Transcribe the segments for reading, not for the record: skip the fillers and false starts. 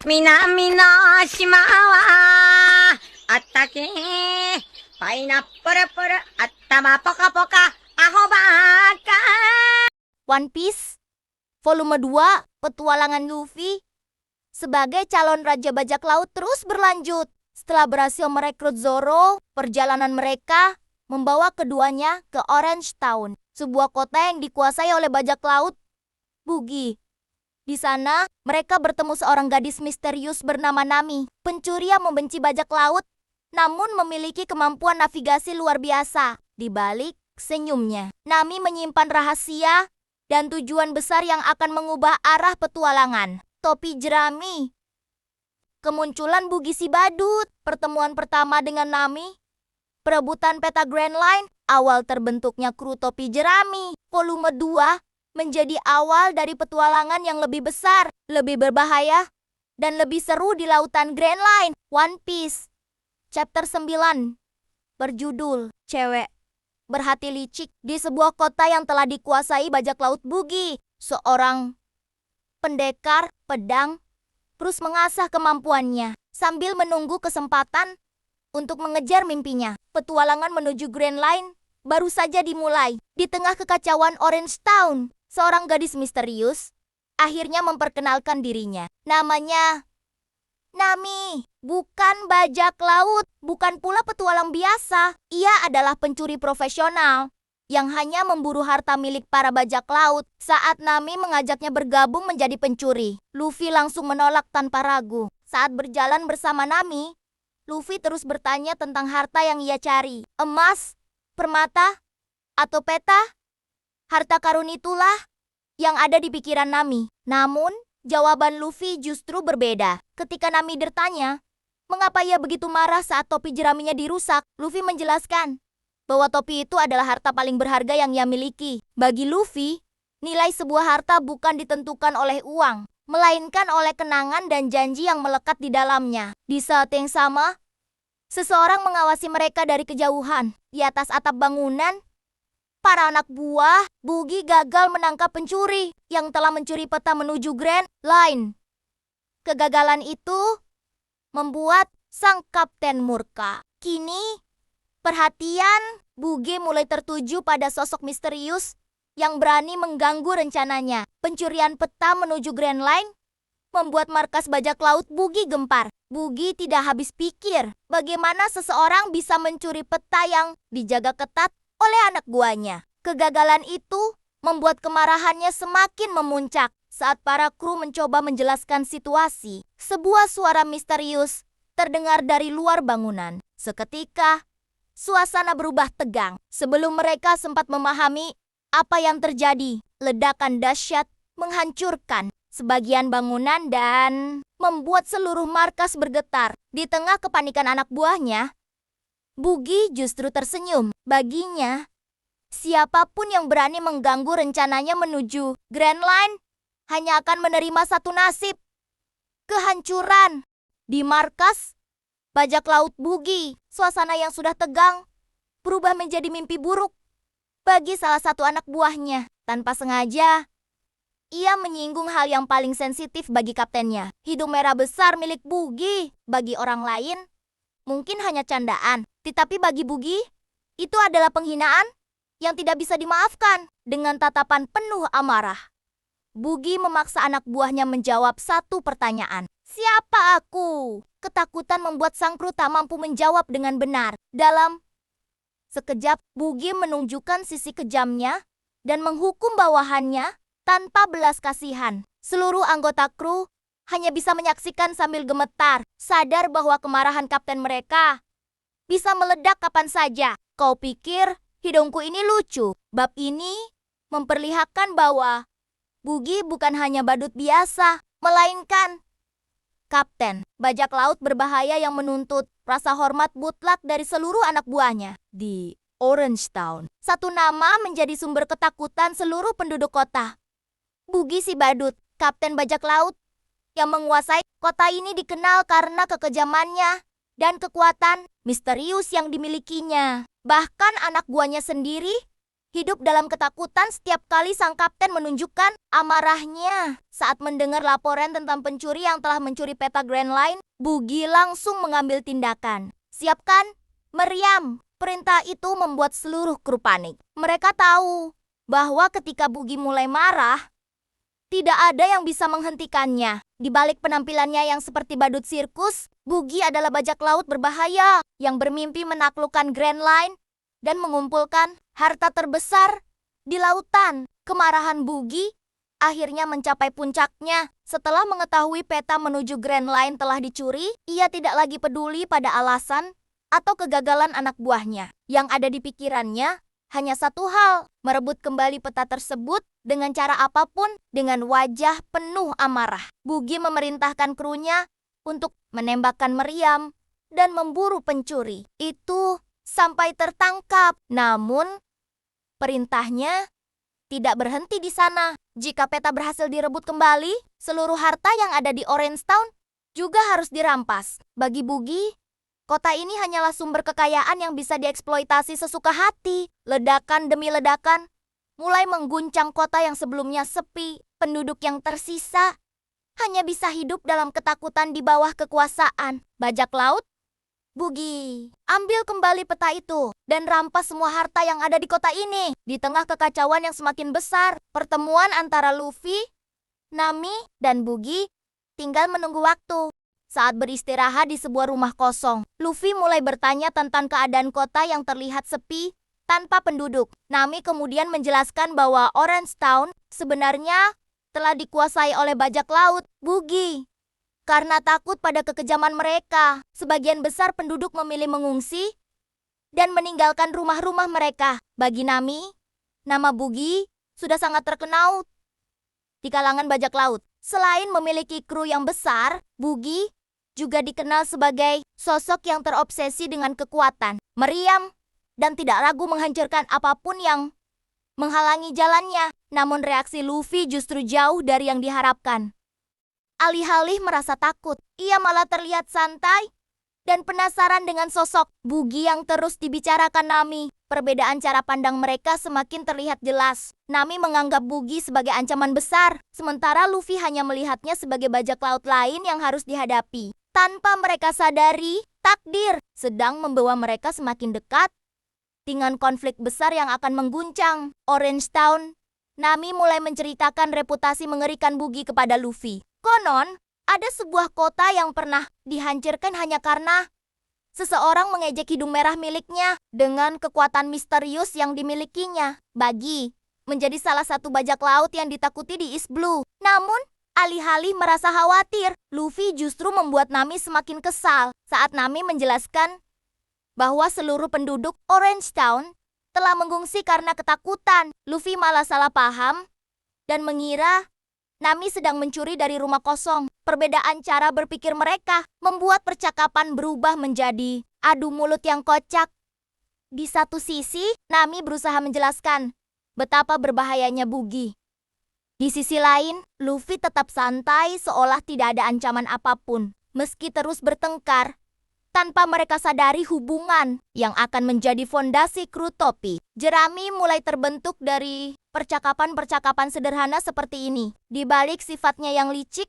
南の島はあったけパイナップルプル頭ポカポカアホバカ One Piece Volume 2 Petualangan Luffy sebagai calon Raja Bajak Laut terus berlanjut. Setelah berhasil merekrut Zoro, perjalanan mereka membawa keduanya ke Orange Town, sebuah kota yang dikuasai oleh bajak laut Buggy. Di sana, mereka bertemu seorang gadis misterius bernama Nami, pencuri yang membenci bajak laut, namun memiliki kemampuan navigasi luar biasa. Di balik senyumnya, Nami menyimpan rahasia dan tujuan besar yang akan mengubah arah petualangan. Topi jerami. Kemunculan Buggy si badut, pertemuan pertama dengan Nami, perebutan peta Grand Line, awal terbentuknya kru topi jerami. Volume 2 menjadi awal dari petualangan yang lebih besar, lebih berbahaya, dan lebih seru di lautan Grand Line. One Piece Chapter 9 berjudul Cewek Berhati Licik. Di sebuah kota yang telah dikuasai bajak laut Buggy, seorang pendekar pedang terus mengasah kemampuannya sambil menunggu kesempatan untuk mengejar mimpinya. Petualangan menuju Grand Line baru saja dimulai. Di tengah kekacauan Orange Town, seorang gadis misterius akhirnya memperkenalkan dirinya. Namanya Nami, bukan bajak laut, bukan pula petualang biasa. Ia adalah pencuri profesional yang hanya memburu harta milik para bajak laut. Saat Nami mengajaknya bergabung menjadi pencuri, Luffy langsung menolak tanpa ragu. Saat berjalan bersama Nami, Luffy terus bertanya tentang harta yang ia cari. Emas, permata, atau peta? Harta karun itulah yang ada di pikiran Nami. Namun, jawaban Luffy justru berbeda. Ketika Nami bertanya, mengapa ia begitu marah saat topi jeraminya dirusak, Luffy menjelaskan bahwa topi itu adalah harta paling berharga yang ia miliki. Bagi Luffy, nilai sebuah harta bukan ditentukan oleh uang, melainkan oleh kenangan dan janji yang melekat di dalamnya. Di saat yang sama, seseorang mengawasi mereka dari kejauhan. Di atas atap bangunan, para anak buah Buggy gagal menangkap pencuri yang telah mencuri peta menuju Grand Line. Kegagalan itu membuat sang kapten murka. Kini, perhatian Buggy mulai tertuju pada sosok misterius yang berani mengganggu rencananya. Pencurian peta menuju Grand Line membuat markas bajak laut Buggy gempar. Buggy tidak habis pikir bagaimana seseorang bisa mencuri peta yang dijaga ketat oleh anak buahnya. Kegagalan itu membuat kemarahannya semakin memuncak. Saat para kru mencoba menjelaskan situasi, sebuah suara misterius terdengar dari luar bangunan. Seketika, suasana berubah tegang. Sebelum mereka sempat memahami apa yang terjadi, ledakan dahsyat menghancurkan sebagian bangunan dan membuat seluruh markas bergetar. Di tengah kepanikan anak buahnya, Buggy justru tersenyum. Baginya, siapapun yang berani mengganggu rencananya menuju Grand Line hanya akan menerima satu nasib: kehancuran. Di markas bajak laut Buggy, suasana yang sudah tegang berubah menjadi mimpi buruk bagi salah satu anak buahnya. Tanpa sengaja, ia menyinggung hal yang paling sensitif bagi kaptennya. Hidung merah besar milik Buggy bagi orang lain mungkin hanya candaan, tetapi bagi Buggy itu adalah penghinaan yang tidak bisa dimaafkan. Dengan tatapan penuh amarah, Buggy memaksa anak buahnya menjawab satu pertanyaan. Siapa aku? Ketakutan membuat sang kru tak mampu menjawab dengan benar. Dalam sekejap, Buggy menunjukkan sisi kejamnya dan menghukum bawahannya tanpa belas kasihan. Seluruh anggota kru hanya bisa menyaksikan sambil gemetar, sadar bahwa kemarahan kapten mereka bisa meledak kapan saja. Kau pikir hidungku ini lucu? Bab ini memperlihatkan bahwa Buggy bukan hanya badut biasa, melainkan kapten bajak laut berbahaya yang menuntut rasa hormat mutlak dari seluruh anak buahnya. Di Orange Town, satu nama menjadi sumber ketakutan seluruh penduduk kota. Buggy si badut, kapten bajak laut yang menguasai kota ini, dikenal karena kekejamannya dan kekuatan misterius yang dimilikinya. Bahkan anak buahnya sendiri hidup dalam ketakutan setiap kali sang kapten menunjukkan amarahnya. Saat mendengar laporan tentang pencuri yang telah mencuri peta Grand Line, Buggy langsung mengambil tindakan. Siapkan, meriam. Perintah itu membuat seluruh kru panik. Mereka tahu bahwa ketika Buggy mulai marah, tidak ada yang bisa menghentikannya. Di balik penampilannya yang seperti badut sirkus, Buggy adalah bajak laut berbahaya yang bermimpi menaklukkan Grand Line dan mengumpulkan harta terbesar di lautan. Kemarahan Buggy akhirnya mencapai puncaknya. Setelah mengetahui peta menuju Grand Line telah dicuri, ia tidak lagi peduli pada alasan atau kegagalan anak buahnya. Yang ada di pikirannya hanya satu hal, merebut kembali peta tersebut dengan cara apapun dengan wajah penuh amarah. Buggy memerintahkan krunya untuk menembakkan meriam dan memburu pencuri itu sampai tertangkap. Namun, perintahnya tidak berhenti di sana. Jika peta berhasil direbut kembali, seluruh harta yang ada di Orange Town juga harus dirampas. Bagi Buggy, kota ini hanyalah sumber kekayaan yang bisa dieksploitasi sesuka hati. Ledakan demi ledakan mulai mengguncang kota yang sebelumnya sepi. Penduduk yang tersisa hanya bisa hidup dalam ketakutan di bawah kekuasaan bajak laut. Buggy, ambil kembali peta itu dan rampas semua harta yang ada di kota ini. Di tengah kekacauan yang semakin besar, pertemuan antara Luffy, Nami, dan Buggy tinggal menunggu waktu. Saat beristirahat di sebuah rumah kosong, Luffy mulai bertanya tentang keadaan kota yang terlihat sepi tanpa penduduk. Nami kemudian menjelaskan bahwa Orange Town sebenarnya telah dikuasai oleh bajak laut. Buggy, karena takut pada kekejaman mereka, sebagian besar penduduk memilih mengungsi dan meninggalkan rumah-rumah mereka. Bagi Nami, nama Buggy sudah sangat terkenal di kalangan bajak laut. Selain memiliki kru yang besar, Buggy juga dikenal sebagai sosok yang terobsesi dengan kekuatan, meriam, dan tidak ragu menghancurkan apapun yang menghalangi jalannya. Namun reaksi Luffy justru jauh dari yang diharapkan. Alih-alih merasa takut, ia malah terlihat santai dan penasaran dengan sosok Buggy yang terus dibicarakan Nami. Perbedaan cara pandang mereka semakin terlihat jelas. Nami menganggap Buggy sebagai ancaman besar, sementara Luffy hanya melihatnya sebagai bajak laut lain yang harus dihadapi. Tanpa mereka sadari, takdir sedang membawa mereka semakin dekat dengan konflik besar yang akan mengguncang Orange Town. Nami mulai menceritakan reputasi mengerikan Buggy kepada Luffy. Konon, ada sebuah kota yang pernah dihancurkan hanya karena seseorang mengejek hidung merah miliknya dengan kekuatan misterius yang dimilikinya. Bagi menjadi salah satu bajak laut yang ditakuti di East Blue. Namun, alih-alih merasa khawatir, Luffy justru membuat Nami semakin kesal saat Nami menjelaskan bahwa seluruh penduduk Orange Town telah mengungsi karena ketakutan. Luffy malah salah paham dan mengira Nami sedang mencuri dari rumah kosong. Perbedaan cara berpikir mereka membuat percakapan berubah menjadi adu mulut yang kocak. Di satu sisi, Nami berusaha menjelaskan betapa berbahayanya Buggy. Di sisi lain, Luffy tetap santai seolah tidak ada ancaman apapun. Meski terus bertengkar, tanpa mereka sadari hubungan yang akan menjadi fondasi kru topi. Jerami mulai terbentuk dari percakapan-percakapan sederhana seperti ini. Di balik sifatnya yang licik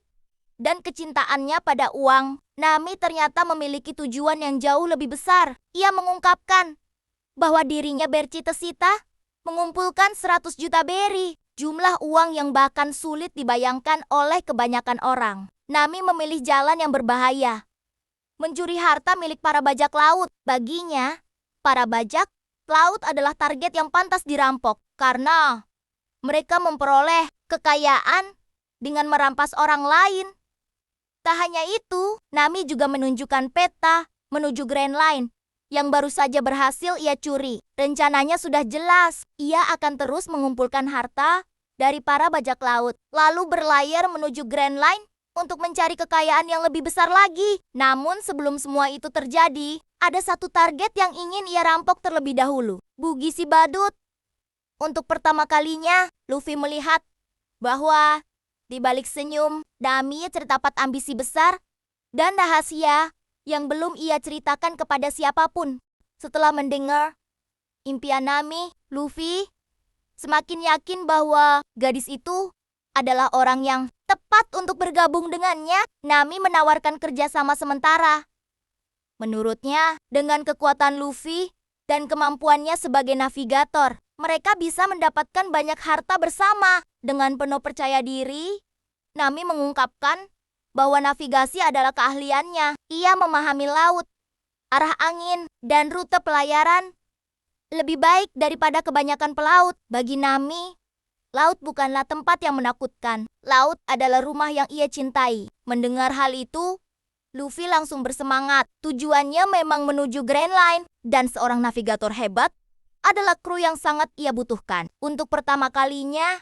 dan kecintaannya pada uang, Nami ternyata memiliki tujuan yang jauh lebih besar. Ia mengungkapkan bahwa dirinya bercita-cita mengumpulkan 100 juta beri, jumlah uang yang bahkan sulit dibayangkan oleh kebanyakan orang. Nami memilih jalan yang berbahaya, mencuri harta milik para bajak laut. Baginya, para bajak laut adalah target yang pantas dirampok karena mereka memperoleh kekayaan dengan merampas orang lain. Tak hanya itu, Nami juga menunjukkan peta menuju Grand Line yang baru saja berhasil ia curi. Rencananya sudah jelas, ia akan terus mengumpulkan harta dari para bajak laut, lalu berlayar menuju Grand Line untuk mencari kekayaan yang lebih besar lagi. Namun sebelum semua itu terjadi, ada satu target yang ingin ia rampok terlebih dahulu. Buggy si badut. Untuk pertama kalinya, Luffy melihat bahwa di balik senyum, Nami terdapat ambisi besar dan rahasia yang belum ia ceritakan kepada siapapun. Setelah mendengar impian Nami, Luffy Semakin yakin bahwa gadis itu adalah orang yang tepat untuk bergabung dengannya, Nami menawarkan kerjasama sementara. Menurutnya, dengan kekuatan Luffy dan kemampuannya sebagai navigator, mereka bisa mendapatkan banyak harta bersama. Dengan penuh percaya diri, Nami mengungkapkan bahwa navigasi adalah keahliannya. Ia memahami laut, arah angin, dan rute pelayaran lebih baik daripada kebanyakan pelaut. Bagi Nami, laut bukanlah tempat yang menakutkan. Laut adalah rumah yang ia cintai. Mendengar hal itu, Luffy langsung bersemangat. Tujuannya memang menuju Grand Line, dan seorang navigator hebat adalah kru yang sangat ia butuhkan. Untuk pertama kalinya,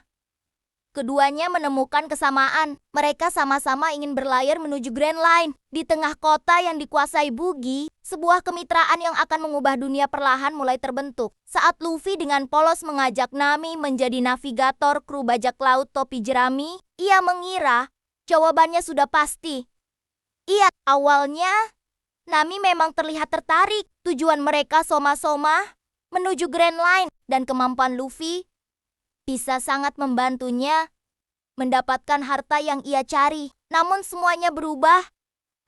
keduanya menemukan kesamaan. Mereka sama-sama ingin berlayar menuju Grand Line. Di tengah kota yang dikuasai Bugi, sebuah kemitraan yang akan mengubah dunia perlahan mulai terbentuk. Saat Luffy dengan polos mengajak Nami menjadi navigator kru bajak laut topi jerami, ia mengira jawabannya sudah pasti. Iya, awalnya Nami memang terlihat tertarik. Tujuan mereka sama-sama menuju Grand Line, dan kemampuan Luffy bisa sangat membantunya mendapatkan harta yang ia cari. Namun semuanya berubah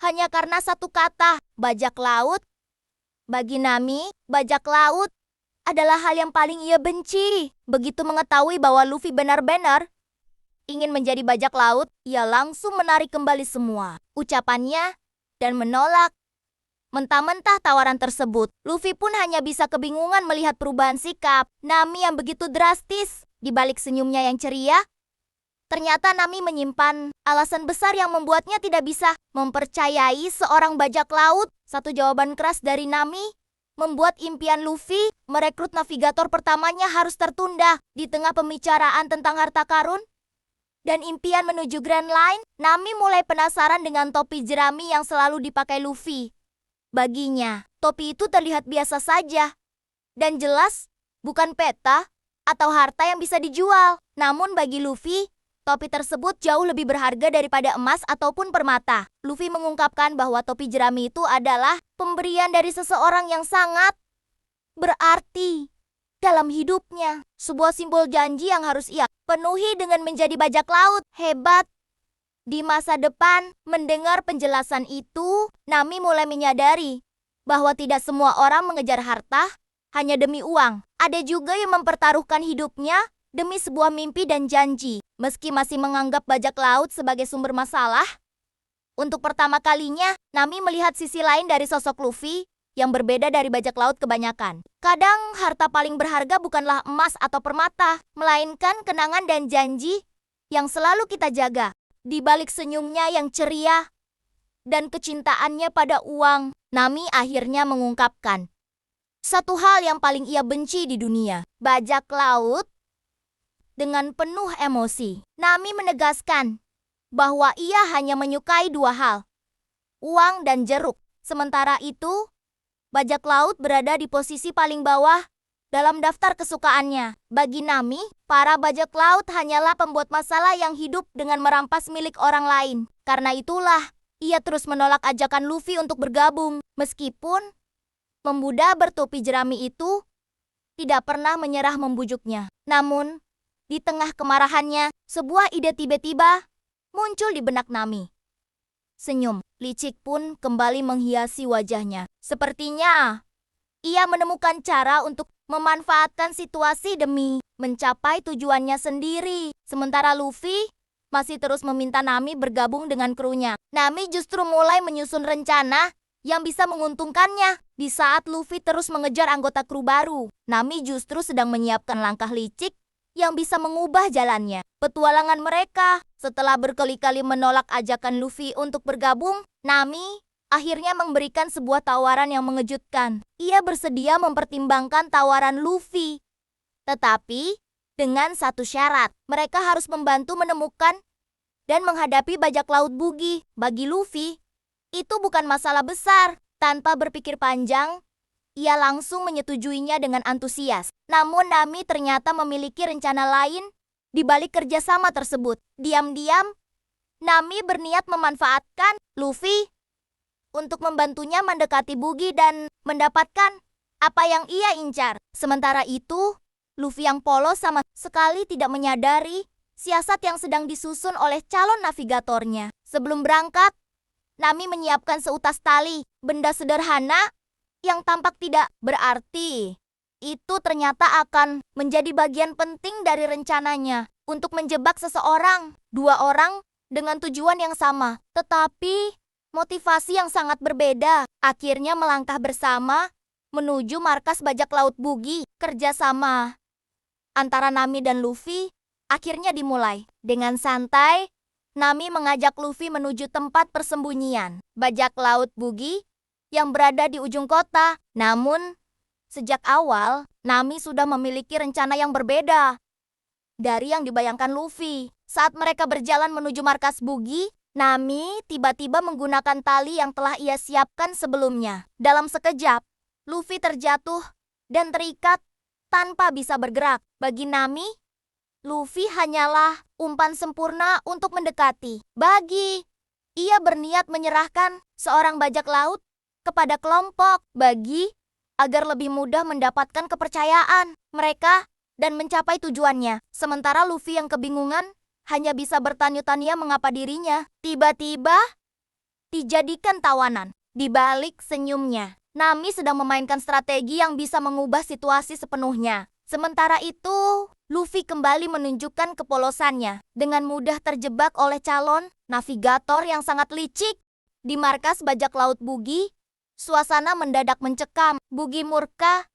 hanya karena satu kata, bajak laut. Bagi Nami, bajak laut adalah hal yang paling ia benci. Begitu mengetahui bahwa Luffy benar-benar ingin menjadi bajak laut, ia langsung menarik kembali semua ucapannya dan menolak mentah-mentah tawaran tersebut. Luffy pun hanya bisa kebingungan melihat perubahan sikap Nami yang begitu drastis. Di balik senyumnya yang ceria, ternyata Nami menyimpan alasan besar yang membuatnya tidak bisa mempercayai seorang bajak laut. Satu jawaban keras dari Nami membuat impian Luffy merekrut navigator pertamanya harus tertunda. Di tengah pembicaraan tentang harta karun dan impian menuju Grand Line, Nami mulai penasaran dengan topi jerami yang selalu dipakai Luffy. Baginya, topi itu terlihat biasa saja dan jelas bukan peta atau harta yang bisa dijual. Namun bagi Luffy, topi tersebut jauh lebih berharga daripada emas ataupun permata. Luffy mengungkapkan bahwa topi jerami itu adalah pemberian dari seseorang yang sangat berarti dalam hidupnya. Sebuah simbol janji yang harus ia penuhi dengan menjadi bajak laut hebat. Di masa depan, mendengar penjelasan itu, Nami mulai menyadari bahwa tidak semua orang mengejar harta hanya demi uang. Ada juga yang mempertaruhkan hidupnya demi sebuah mimpi dan janji. Meski masih menganggap bajak laut sebagai sumber masalah, untuk pertama kalinya, Nami melihat sisi lain dari sosok Luffy yang berbeda dari bajak laut kebanyakan. Kadang harta paling berharga bukanlah emas atau permata, melainkan kenangan dan janji yang selalu kita jaga. Di balik senyumnya yang ceria dan kecintaannya pada uang, Nami akhirnya mengungkapkan satu hal yang paling ia benci di dunia, bajak laut. Dengan penuh emosi, Nami menegaskan bahwa ia hanya menyukai dua hal, uang dan jeruk. Sementara itu, bajak laut berada di posisi paling bawah dalam daftar kesukaannya. Bagi Nami, para bajak laut hanyalah pembuat masalah yang hidup dengan merampas milik orang lain. Karena itulah, ia terus menolak ajakan Luffy untuk bergabung. Meskipun pemuda bertopi jerami itu tidak pernah menyerah membujuknya. Namun, di tengah kemarahannya, sebuah ide tiba-tiba muncul di benak Nami. Senyum licik pun kembali menghiasi wajahnya. Sepertinya ia menemukan cara untuk memanfaatkan situasi demi mencapai tujuannya sendiri. Sementara Luffy masih terus meminta Nami bergabung dengan krunya. Nami justru mulai menyusun rencana yang bisa menguntungkannya. Di saat Luffy terus mengejar anggota kru baru, Nami justru sedang menyiapkan langkah licik yang bisa mengubah jalannya. Petualangan mereka setelah berkali-kali menolak ajakan Luffy untuk bergabung, Nami akhirnya memberikan sebuah tawaran yang mengejutkan. Ia bersedia mempertimbangkan tawaran Luffy. Tetapi dengan satu syarat, mereka harus membantu menemukan dan menghadapi bajak laut Bugi. Bagi Luffy, itu bukan masalah besar. Tanpa berpikir panjang, ia langsung menyetujuinya dengan antusias. Namun Nami ternyata memiliki rencana lain di balik kerjasama tersebut. Diam-diam, Nami berniat memanfaatkan Luffy untuk membantunya mendekati Bugi dan mendapatkan apa yang ia incar. Sementara itu, Luffy yang polos sama sekali tidak menyadari siasat yang sedang disusun oleh calon navigatornya. Sebelum berangkat, Nami menyiapkan seutas tali, benda sederhana yang tampak tidak berarti. Itu ternyata akan menjadi bagian penting dari rencananya untuk menjebak seseorang, dua orang dengan tujuan yang sama, tetapi motivasi yang sangat berbeda. Akhirnya melangkah bersama menuju markas bajak laut Bugi. Kerjasama antara Nami dan Luffy akhirnya dimulai. Dengan santai, Nami mengajak Luffy menuju tempat persembunyian bajak laut Bugi yang berada di ujung kota. Namun, sejak awal, Nami sudah memiliki rencana yang berbeda dari yang dibayangkan Luffy. Saat mereka berjalan menuju markas Bugi, Nami tiba-tiba menggunakan tali yang telah ia siapkan sebelumnya. Dalam sekejap, Luffy terjatuh dan terikat tanpa bisa bergerak. Bagi Nami, Luffy hanyalah umpan sempurna untuk mendekati. Ia berniat menyerahkan seorang bajak laut kepada kelompok agar lebih mudah mendapatkan kepercayaan mereka dan mencapai tujuannya. Sementara Luffy yang kebingungan hanya bisa bertanya-tanya mengapa dirinya tiba-tiba dijadikan tawanan. Di balik senyumnya, Nami sedang memainkan strategi yang bisa mengubah situasi sepenuhnya. Sementara itu, Luffy kembali menunjukkan kepolosannya dengan mudah terjebak oleh calon navigator yang sangat licik. Di markas bajak laut Bugi, suasana mendadak mencekam. Bugi murka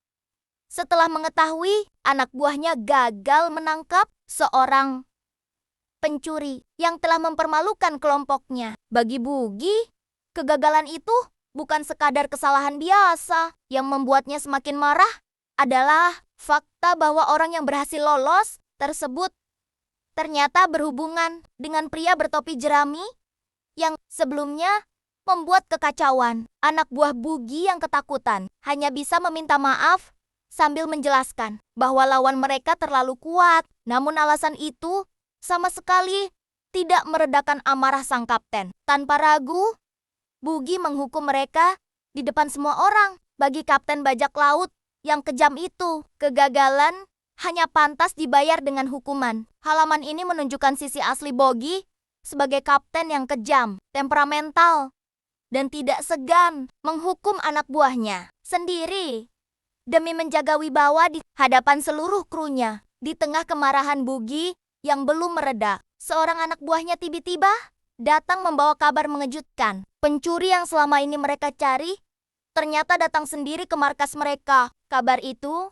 setelah mengetahui anak buahnya gagal menangkap seorang pencuri yang telah mempermalukan kelompoknya. Bagi Bugi, kegagalan itu bukan sekadar kesalahan biasa. Yang membuatnya semakin marah adalah fakta bahwa orang yang berhasil lolos tersebut ternyata berhubungan dengan pria bertopi jerami yang sebelumnya membuat kekacauan. Anak buah Bugi yang ketakutan hanya bisa meminta maaf sambil menjelaskan bahwa lawan mereka terlalu kuat. Namun alasan itu sama sekali tidak meredakan amarah sang kapten. Tanpa ragu, Bugi menghukum mereka di depan semua orang. Bagi kapten bajak laut yang kejam itu, kegagalan hanya pantas dibayar dengan hukuman. Halaman ini menunjukkan sisi asli Bugi sebagai kapten yang kejam, temperamental, dan tidak segan menghukum anak buahnya sendiri demi menjaga wibawa di hadapan seluruh krunya. Di tengah kemarahan Bugi yang belum mereda, seorang anak buahnya tiba-tiba datang membawa kabar mengejutkan. Pencuri yang selama ini mereka cari ternyata datang sendiri ke markas mereka. Kabar itu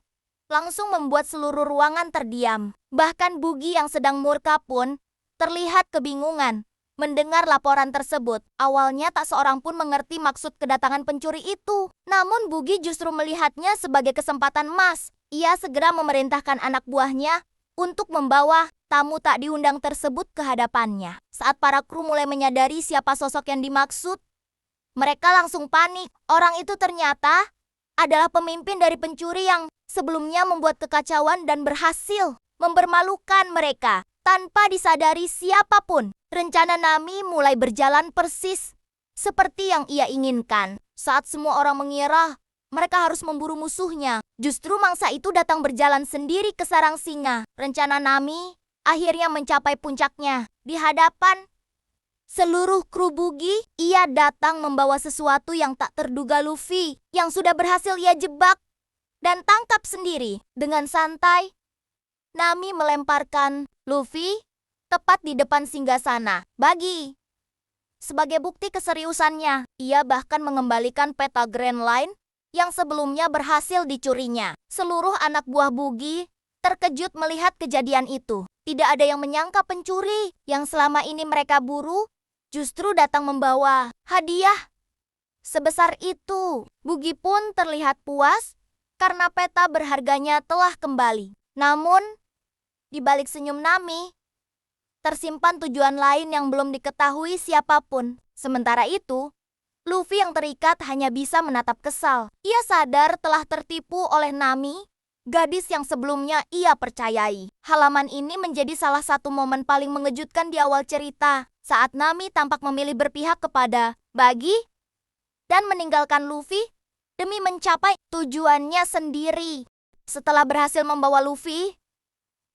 langsung membuat seluruh ruangan terdiam. Bahkan Bugi yang sedang murka pun terlihat kebingungan mendengar laporan tersebut. Awalnya tak seorang pun mengerti maksud kedatangan pencuri itu. Namun Bugi justru melihatnya sebagai kesempatan emas. Ia segera memerintahkan anak buahnya untuk membawa tamu tak diundang tersebut ke hadapannya. Saat para kru mulai menyadari siapa sosok yang dimaksud, mereka langsung panik. Orang itu ternyata adalah pemimpin dari pencuri yang sebelumnya membuat kekacauan dan berhasil mempermalukan mereka tanpa disadari siapapun. Rencana Nami mulai berjalan persis seperti yang ia inginkan. Saat semua orang mengira mereka harus memburu musuhnya, justru mangsa itu datang berjalan sendiri ke sarang singa. Rencana Nami akhirnya mencapai puncaknya. Di hadapan seluruh kru Bugi, ia datang membawa sesuatu yang tak terduga. Luffy yang sudah berhasil ia jebak dan tangkap sendiri. Dengan santai, Nami melemparkan Luffy tepat di depan singgasana. Sebagai bukti keseriusannya, ia bahkan mengembalikan peta Grand Line yang sebelumnya berhasil dicurinya. Seluruh anak buah Bugi terkejut melihat kejadian itu. Tidak ada yang menyangka pencuri yang selama ini mereka buru justru datang membawa hadiah sebesar itu. Bugi pun terlihat puas karena peta berharganya telah kembali. Namun, di balik senyum Nami, tersimpan tujuan lain yang belum diketahui siapapun. Sementara itu, Luffy yang terikat hanya bisa menatap kesal. Ia sadar telah tertipu oleh Nami, gadis yang sebelumnya ia percayai. Halaman ini menjadi salah satu momen paling mengejutkan di awal cerita, saat Nami tampak memilih berpihak kepada Buggy dan meninggalkan Luffy demi mencapai tujuannya sendiri. Setelah berhasil membawa Luffy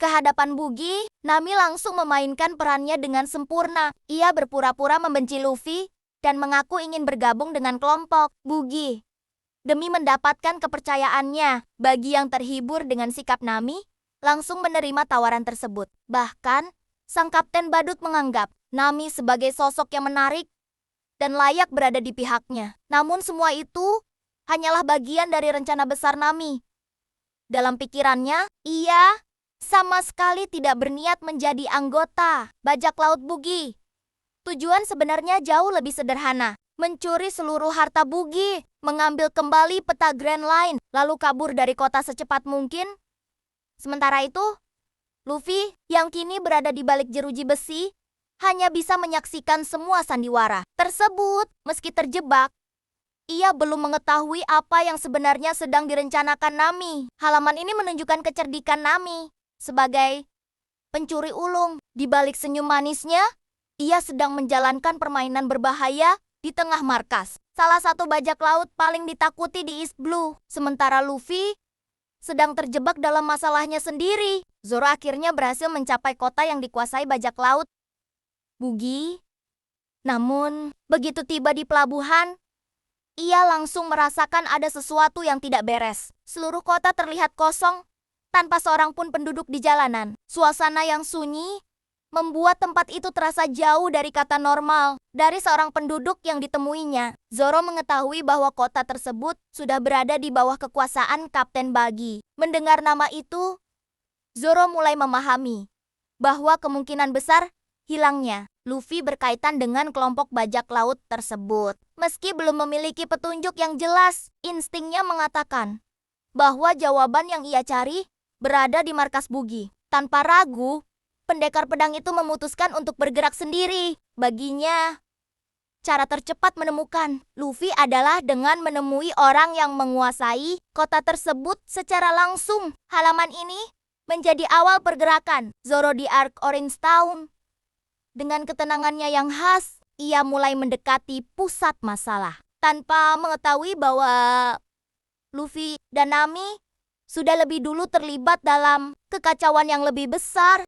ke hadapan Buggy, Nami langsung memainkan perannya dengan sempurna. Ia berpura-pura membenci Luffy dan mengaku ingin bergabung dengan kelompok Buggy. Demi mendapatkan kepercayaannya, Buggy yang terhibur dengan sikap Nami, langsung menerima tawaran tersebut. Bahkan, sang Kapten Badut menganggap Nami sebagai sosok yang menarik dan layak berada di pihaknya. Namun semua itu hanyalah bagian dari rencana besar Nami. Dalam pikirannya, ia sama sekali tidak berniat menjadi anggota bajak laut Buggy. Tujuan sebenarnya jauh lebih sederhana. Mencuri seluruh harta Buggy, mengambil kembali peta Grand Line, lalu kabur dari kota secepat mungkin. Sementara itu, Luffy yang kini berada di balik jeruji besi, hanya bisa menyaksikan semua sandiwara tersebut. Meski terjebak, ia belum mengetahui apa yang sebenarnya sedang direncanakan Nami. Halaman ini menunjukkan kecerdikan Nami sebagai pencuri ulung. Di balik senyum manisnya, ia sedang menjalankan permainan berbahaya di tengah markas salah satu bajak laut paling ditakuti di East Blue. Sementara Luffy sedang terjebak dalam masalahnya sendiri. Zoro akhirnya berhasil mencapai kota yang dikuasai bajak laut Buggy. Namun, begitu tiba di pelabuhan, ia langsung merasakan ada sesuatu yang tidak beres. Seluruh kota terlihat kosong, tanpa seorang pun penduduk di jalanan. Suasana yang sunyi membuat tempat itu terasa jauh dari kata normal. Dari seorang penduduk yang ditemuinya, Zoro mengetahui bahwa kota tersebut sudah berada di bawah kekuasaan Kapten Buggy. Mendengar nama itu, Zoro mulai memahami bahwa kemungkinan besar hilangnya Luffy berkaitan dengan kelompok bajak laut tersebut. Meski belum memiliki petunjuk yang jelas, instingnya mengatakan bahwa jawaban yang ia cari berada di markas Buggy. Tanpa ragu, pendekar pedang itu memutuskan untuk bergerak sendiri. Baginya, cara tercepat menemukan Luffy adalah dengan menemui orang yang menguasai kota tersebut secara langsung. Halaman ini menjadi awal pergerakan Zoro di Arc Orange Town. Dengan ketenangannya yang khas, ia mulai mendekati pusat masalah. Tanpa mengetahui bahwa Luffy dan Nami sudah lebih dulu terlibat dalam kekacauan yang lebih besar.